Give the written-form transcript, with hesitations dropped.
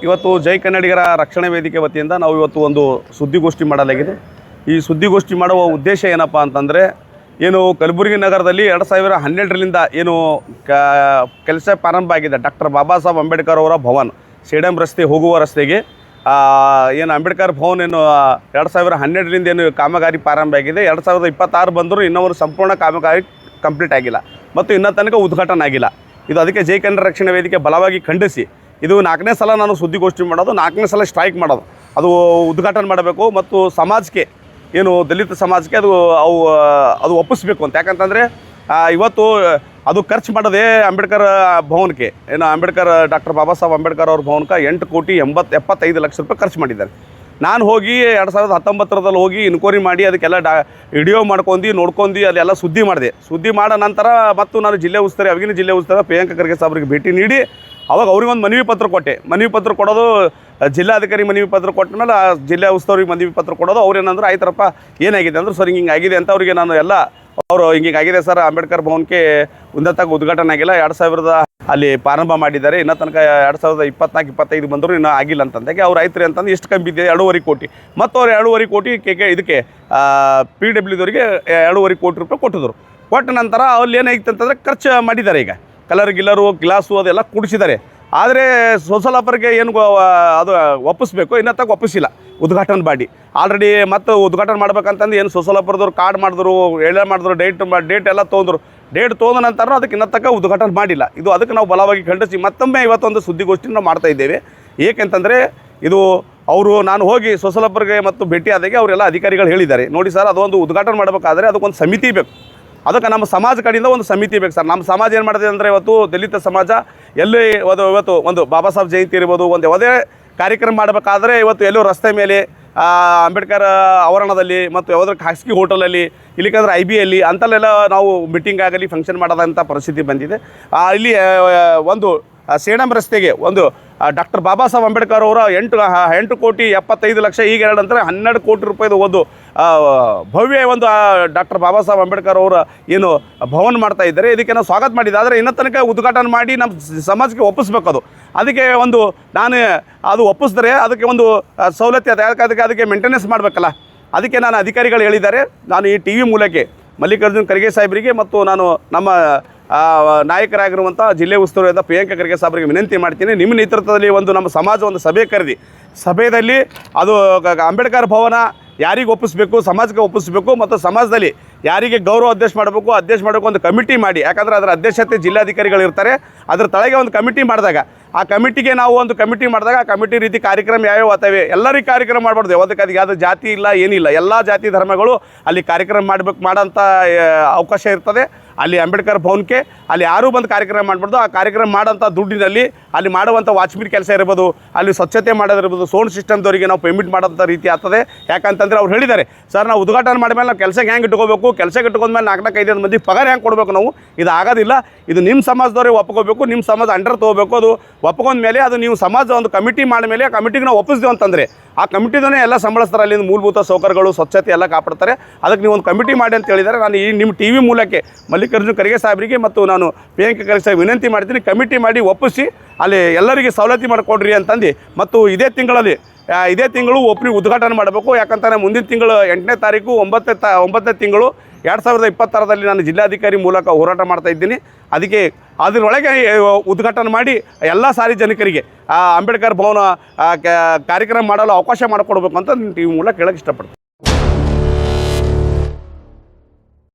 ಇವತ್ತು ಜೈ ಕನ್ನಡಿಗರ ರಕ್ಷಣೆ ವೇದಿಕೆ ವತಿಯಿಂದ ನಾವು ಇವತ್ತು ಒಂದು ಸುದ್ದಿಗೋಷ್ಠಿ ಮಾಡಲಾಗಿದೆ. ಈ ಸುದ್ದಿಗೋಷ್ಠಿ ಮಾಡುವ ಉದ್ದೇಶ ಏನಪ್ಪ ಅಂತಂದರೆ, ಏನು ಕಲಬುರಗಿ ನಗರದಲ್ಲಿ 2012ರಿಂದ ಏನು ಕೆಲಸ ಪ್ರಾರಂಭ ಆಗಿದೆ. ಡಾಕ್ಟರ್ ಬಾಬಾ ಸಾಹೇಬ್ ಅಂಬೇಡ್ಕರ್ ಅವರ ಭವನ ಸೇಡಂ ರಸ್ತೆ ಹೋಗುವ ರಸ್ತೆಗೆ ಏನು ಅಂಬೇಡ್ಕರ್ ಭವನ್ ಏನು 2012ರಿಂದ ಏನು ಕಾಮಗಾರಿ ಪ್ರಾರಂಭ ಆಗಿದೆ. 2026 ಬಂದರೂ ಇನ್ನೂ ಸಂಪೂರ್ಣ ಕಾಮಗಾರಿ ಕಂಪ್ಲೀಟ್ ಆಗಿಲ್ಲ ಮತ್ತು ಇನ್ನೂ ತನಕ ಉದ್ಘಾಟನೆ ಆಗಿಲ್ಲ. ಇದು ಅದಕ್ಕೆ ಜೈ ಕನ್ನಡ ರಕ್ಷಣೆ ವೇದಿಕೆ ಬಲವಾಗಿ ಖಂಡಿಸಿ, ಇದು 4ನೇ ಸಲ ನಾನು ಸುದ್ದಿಗೋಷ್ಠಿ ಮಾಡೋದು, 4ನೇ ಸಲ ಸ್ಟ್ರೈಕ್ ಮಾಡೋದು. ಅದು ಉದ್ಘಾಟನೆ ಮಾಡಬೇಕು ಮತ್ತು ಸಮಾಜಕ್ಕೆ ಏನು ದಲಿತ ಸಮಾಜಕ್ಕೆ ಅದು ಒಪ್ಪಿಸ್ಬೇಕು ಅಂತ. ಯಾಕಂತಂದರೆ ಇವತ್ತು ಅದು ಖರ್ಚು ಮಾಡೋದೇ ಅಂಬೇಡ್ಕರ್ ಭವನಕ್ಕೆ, ಏನು ಡಾಕ್ಟರ್ ಬಾಬಾ ಸಾಹೇಬ್ ಅಂಬೇಡ್ಕರ್ ಅವ್ರ ಭವನಕ್ಕೆ 8,75 ಲಕ್ಷ ರೂಪಾಯಿ ಖರ್ಚು ಮಾಡಿದ್ದಾರೆ. ನಾನು ಹೋಗಿ 2019ರಲ್ಲಿ ಹೋಗಿ ಇನ್ಕ್ವೈರಿ ಮಾಡಿ ಅದಕ್ಕೆಲ್ಲ ವಿಡಿಯೋ ಮಾಡ್ಕೊಂಡು ನೋಡ್ಕೊಂಡು ಅಲ್ಲೆಲ್ಲ ಸುದ್ದಿ ಮಾಡಿದೆ. ಸುದ್ದಿ ಮಾಡೋ ನಂತರ ಮತ್ತು ನಾನು ಜಿಲ್ಲೆ ಉಸ್ತುವಾರಿ, ಅವಾಗಿನ ಜಿಲ್ಲೆ ಉಸ್ತುವಾರಿ ಪ್ರಿಯಾಂಕ ಖರ್ಗೆ ಸಾಹೇಬ್ರಿಗೆ ಭೇಟಿ ನೀಡಿ ಅವಾಗ ಅವ್ರಿಗೊಂದು ಮನವಿ ಪತ್ರ ಕೊಟ್ಟೆ. ಮನವಿ ಪತ್ರ ಕೊಡೋದು ಜಿಲ್ಲಾಧಿಕಾರಿ ಮನವಿ ಪತ್ರ ಕೊಟ್ಟ ಮೇಲೆ ಜಿಲ್ಲೆ ಉಸ್ತುವಾರಿಗೆ ಮನವಿ ಪತ್ರ ಕೊಡೋದು. ಅವ್ರು ಏನಂದ್ರೆ, ಆಯ್ತರಪ್ಪ ಏನಾಗಿದೆ ಅಂದ್ರೆ, ಸರ್ ಹಿಂಗೆ ಆಗಿದೆ ಅಂತ ಅವರಿಗೆ ನಾನು ಎಲ್ಲ ಅವರು ಹಿಂಗೆ ಆಗಿದೆ ಸರ್, ಅಂಬೇಡ್ಕರ್ ಭವನಕ್ಕೆ ಉನ್ನತ ಉದ್ಘಾಟನೆ ಆಗಿಲ್ಲ, 2000 ಅಲ್ಲಿ ಪ್ರಾರಂಭ ಮಾಡಿದ್ದಾರೆ, ಇನ್ನೂ ತನಕ 2024-25 ಬಂದರೂ ಇನ್ನೂ ಆಗಿಲ್ಲ ಅಂತಂದಾಗೆ ಅವ್ರು ಆಯ್ತು ಅಂತಂದು ಎಷ್ಟು ಕಮ್ಮಿ ಬಿದ್ದಿದೆ 2.5 ಕೋಟಿ. ಮತ್ತು ಅವ್ರು 2.5 ಕೋಟಿ ಇದಕ್ಕೆ PWದವರಿಗೆ 2.5 ಕೋಟಿ ರೂಪಾಯಿ ಕೊಟ್ಟಿದ್ರು. ಕೊಟ್ಟ ನಂತರ ಅಲ್ಲಿ ಏನಾಗಿತ್ತು ಅಂತಂದರೆ ಖರ್ಚು ಮಾಡಿದ್ದಾರೆ. ಈಗ ಕಲರು ಗ್ಲಾಸು ಅದೆಲ್ಲ ಕುಡಿಸಿದ್ದಾರೆ. ಆದರೆ ಸೋಸಲಾಪುರಕ್ಕೆ ಏನು ಅದು ಒಪ್ಪಿಸ್ಬೇಕು, ಇನ್ನೂ ತನಕ ಒಪ್ಪಿಸಿಲ್ಲ ಉದ್ಘಾಟನೆ ಮಾಡಿ. ಆಲ್ರೆಡಿ ಮತ್ತು ಉದ್ಘಾಟನೆ ಮಾಡ್ಬೇಕಂತಂದು ಏನು ಸೋಸಲಾಪುರದವ್ರು ಕಾರ್ಡ್ ಮಾಡಿದ್ರು, ಮಾಡಿದ್ರು, ಡೇಟ್ ಎಲ್ಲ ತೊಗೊಂಡ್ರು. ಡೇಟ್ ತೊಗೊಂಡ ನಂತರ ಅದಕ್ಕೆ ಇನ್ನೂ ತನಕ ಉದ್ಘಾಟನೆ ಮಾಡಿಲ್ಲ. ಇದು ಅದಕ್ಕೆ ನಾವು ಬಲವಾಗಿ ಖಂಡಿಸಿ ಮತ್ತೊಮ್ಮೆ ಇವತ್ತೊಂದು ಸುದ್ದಿಗೋಷ್ಠಿ ನಾವು ಮಾಡ್ತಾಯಿದ್ದೇವೆ. ಏಕೆಂತಂದರೆ ಇದು ನಾನು ಹೋಗಿ ಸೋಸಲಾಪುರಕ್ಕೆ ಮತ್ತು ಭೇಟಿ ಆದಾಗೆ ಅವರೆಲ್ಲ ಅಧಿಕಾರಿಗಳು ಹೇಳಿದ್ದಾರೆ, ನೋಡಿ ಸರ್, ಅದೊಂದು ಉದ್ಘಾಟನೆ ಮಾಡಬೇಕಾದ್ರೆ ಅದಕ್ಕೊಂದು ಸಮಿತಿ ಬೇಕು, ಅದಕ್ಕೆ ನಮ್ಮ ಸಮಾಜ ಕಡೆಯಿಂದ ಒಂದು ಸಮಿತಿ ಬೇಕು ಸರ್. ನಮ್ಮ ಸಮಾಜ ಏನು ಮಾಡಿದೆ ಅಂದರೆ, ಇವತ್ತು ದಲಿತ ಸಮಾಜ ಎಲ್ಲಿ ಇವತ್ತು ಒಂದು ಬಾಬಾ ಸಾಹೇಬ್ ಜಯಂತಿ ಇರ್ಬೋದು, ಒಂದು ಯಾವುದೇ ಕಾರ್ಯಕ್ರಮ ಮಾಡಬೇಕಾದ್ರೆ ಇವತ್ತು ಎಲ್ಲೋ ರಸ್ತೆ ಮೇಲೆ ಅಂಬೇಡ್ಕರ್ ಆವರಣದಲ್ಲಿ ಮತ್ತು ಯಾವುದ್ರ ಖಾಸಗಿ ಹೋಟೆಲಲ್ಲಿ, ಇಲ್ಲಿಕಂದ್ರೆ IBಯಲ್ಲಿ ಅಂತಲ್ಲೆಲ್ಲ ನಾವು ಮೀಟಿಂಗ್ ಆಗಲಿ ಫಂಕ್ಷನ್ ಮಾಡೋದಂಥ ಪರಿಸ್ಥಿತಿ ಬಂದಿದೆ. ಇಲ್ಲಿ ಒಂದು ಸೇಡಂ ರಸ್ತೆಗೆ ಒಂದು ಡಾಕ್ಟರ್ ಬಾಬಾ ಸಾಹೇಬ್ ಅಂಬೇಡ್ಕರ್ ಅವರ 8,75,00,000 ಈಗ 12 ಕೋಟಿ ರೂಪಾಯಿದು ಒಂದು ಭವ್ಯ ಒಂದು ಡಾಕ್ಟರ್ ಬಾಬಾ ಸಾಹೇಬ್ ಅಂಬೇಡ್ಕರ್ ಅವರ ಏನು ಭವನ ಮಾಡ್ತಾ ಇದ್ದಾರೆ. ಇದಕ್ಕೆ ನಾವು ಸ್ವಾಗತ ಮಾಡಿದ್ದೆ. ಆದರೆ ಇನ್ನೂ ತನಕ ಉದ್ಘಾಟನೆ ಮಾಡಿ ನಮ್ಮ ಸಮಾಜಕ್ಕೆ ಒಪ್ಪಿಸ್ಬೇಕು. ಅದಕ್ಕೆ ಒಂದು ನಾನು ಅದು ಒಪ್ಪಿಸಿದ್ರೆ ಅದಕ್ಕೆ ಒಂದು ಸವಲತ್ತು ಅದಕ್ಕೆ ಮೇಂಟೆನೆನ್ಸ್ ಮಾಡಬೇಕಲ್ಲ. ಅದಕ್ಕೆ ನಾನು ಅಧಿಕಾರಿಗಳು ಹೇಳಿದ್ದಾರೆ. ನಾನು ಈ TV ಮೂಲಕ ಮಲ್ಲಿಕಾರ್ಜುನ್ ಖರ್ಗೆ ಸಾಹೇಬರಿಗೆ ಮತ್ತು ನಾನು ನಮ್ಮ ನಾಯಕರಾಗಿರುವಂಥ ಜಿಲ್ಲೆ ಉಸ್ತುವಾರಿಯಾದ ಪ್ರಿಯಾಂಕ ಖರ್ಗೆ ಸಾಹೇಬರಿಗೆ ವಿನಂತಿ ಮಾಡ್ತೀನಿ, ನಿಮ್ಮ ನೇತೃತ್ವದಲ್ಲಿ ಒಂದು ನಮ್ಮ ಸಮಾಜ ಒಂದು ಸಭೆ ಕರೆದಿ, ಸಭೆಯಲ್ಲಿ ಅದು ಅಂಬೇಡ್ಕರ್ ಭವನ ಯಾರಿಗೆ ಒಪ್ಪಿಸ್ಬೇಕು, ಸಮಾಜಕ್ಕೆ ಒಪ್ಪಿಸ್ಬೇಕು ಮತ್ತು ಸಮಾಜದಲ್ಲಿ ಯಾರಿಗೆ ಗೌರವ ಅಧ್ಯಕ್ಷ ಮಾಡಬೇಕು ಒಂದು ಕಮಿಟಿ ಮಾಡಿ. ಯಾಕಂದರೆ ಅದರ ಅಧ್ಯಕ್ಷತೆ ಜಿಲ್ಲಾಧಿಕಾರಿಗಳು ಇರ್ತಾರೆ. ಅದರ ತಳಗೆ ಒಂದು ಕಮಿಟಿ ಮಾಡಿದಾಗ ಆ ಕಮಿಟಿಗೆ ನಾವು ಒಂದು ಕಮಿಟಿ ಮಾಡಿದಾಗ ಆ ಕಮಿಟಿ ರೀತಿ ಕಾರ್ಯಕ್ರಮ ಯಾವ್ಯಾವ ಆಗ್ತವೆ, ಎಲ್ಲರಿಗೂ ಕಾರ್ಯಕ್ರಮ ಮಾಡಬಾರ್ದು. ಅದಕ್ಕೆ ಯಾವುದೇ ಜಾತಿ ಇಲ್ಲ, ಏನಿಲ್ಲ, ಎಲ್ಲ ಜಾತಿ ಧರ್ಮಗಳು ಅಲ್ಲಿ ಕಾರ್ಯಕ್ರಮ ಮಾಡೋಂಥ ಅವಕಾಶ ಇರ್ತದೆ. ಅಲ್ಲಿ ಅಂಬೇಡ್ಕರ್ ಭವನಕ್ಕೆ ಅಲ್ಲಿ ಯಾರೂ ಬಂದು ಕಾರ್ಯಕ್ರಮ ಮಾಡಬಾರ್ದು. ಆ ಕಾರ್ಯಕ್ರಮ ಮಾಡೋಂಥ ದುಡ್ಡಿನಲ್ಲಿ ಅಲ್ಲಿ ಮಾಡುವಂಥ ವಾಚ್ಮೀನ್ ಕೆಲಸ ಇರ್ಬೋದು, ಅಲ್ಲಿ ಸ್ವಚ್ಛತೆ ಮಾಡೋದಿರ್ಬೋದು, ಸೌಂಡ್ ಸಿಸ್ಟಮ್ದವರಿಗೆ ನಾವು ಪೇಮೆಂಟ್ ಮಾಡೋಂಥ ರೀತಿ ಆಗ್ತದೆ. ಯಾಕಂತಂದರೆ ಅವ್ರು ಹೇಳಿದ್ದಾರೆ, ಸರ್ ನಾವು ಉದ್ಘಾಟನೆ ಮಾಡಿದ್ಮೇಲೆ ನಾವು ಕೆಲಸಕ್ಕೆ ಹೆಂಗೆ ಇಟ್ಕೋಬೇಕು, ಕೆಲಸಕ್ಕೆ ಇಟ್ಕೊಂಡ್ಮೇಲೆ 4-5 ಮಂದಿ ಪಗಾರ ಹೆಂಗೆ ಕೊಡಬೇಕು, ನಾವು ಇದು ಆಗೋದಿಲ್ಲ. ಇದು ನಿಮ್ಮ ಸಮಾಜದವ್ರಿಗೆ ಒಪ್ಕೋಬೇಕು, ನಿಮ್ಮ ಸಮಾಜ ಅಂಡರ್ ತೊಗೋಬೇಕು. ಅದು ಒಪ್ಕೊಂಡ ಮೇಲೆ ಅದು ನೀವು ಸಮಾಜ ಒಂದು ಕಮಿಟಿ ಮಾಡಿದ್ಮೇಲೆ ಆ ಕಮಿಟಿಗೆ ನಾವು ಒಪ್ಪಿಸ್ದೇವು ಅಂತಂದರೆ ಆ ಕಮಿಟಿದನೇ ಎಲ್ಲ ಸಂಬಳಿಸ್ತಾರೆ. ಅಲ್ಲಿಂದ ಮೂಲಭೂತ ಸೌಕರ್ಯಗಳು, ಸ್ವಚ್ಛತೆ ಎಲ್ಲ ಕಾಪಾಡ್ತಾರೆ. ಅದಕ್ಕೆ ನೀವು ಒಂದು ಕಮಿಟಿ ಮಾಡಿ ಅಂತ ಹೇಳಿದ್ದಾರೆ. ನಾನು ಈ ನಿಮ್ಮ TV ಮೂಲಕ ಮಲ್ಲಿಕಾರ್ಜುನ್ ಖರ್ಗೆ ಸಾಹೇಬರಿಗೆ ಮತ್ತು ನಾನು ಪ್ರಿಯಾಂಕ ಖರ್ಗೆ ಸಾಹೇಬ್ ವಿನಂತಿ ಮಾಡ್ತೀನಿ, ಕಮಿಟಿ ಮಾಡಿ ಒಪ್ಪಿಸಿ ಅಲ್ಲಿ ಎಲ್ಲರಿಗೆ ಸವಲತ್ತು ಮಾಡಿಕೊಡ್ರಿ ಅಂತಂದು. ಮತ್ತು ಇದೇ ತಿಂಗಳು ಉದ್ಘಾಟನೆ ಮಾಡಬೇಕು. ಯಾಕಂತಂದರೆ ಮುಂದಿನ ತಿಂಗಳು 8ನೇ ತಾರೀಕು 9ನೇ ತಿಂಗಳು 2026ರಲ್ಲಿ ನಾನು ಜಿಲ್ಲಾಧಿಕಾರಿ ಮೂಲಕ ಹೋರಾಟ ಮಾಡ್ತಾಯಿದ್ದೀನಿ. ಅದಕ್ಕೆ ಅದರೊಳಗೆ ಉದ್ಘಾಟನೆ ಮಾಡಿ ಎಲ್ಲ ಸಾರ್ವಜನಿಕರಿಗೆ ಅಂಬೇಡ್ಕರ್ ಭವನ ಕಾರ್ಯಕ್ರಮ ಮಾಡಲು ಅವಕಾಶ ಮಾಡಿಕೊಡ್ಬೇಕು ಅಂತ TV ಮೂಲಕ ಕೇಳೋಕ್ಕೆ ಇಷ್ಟಪಡ್ತೀನಿ.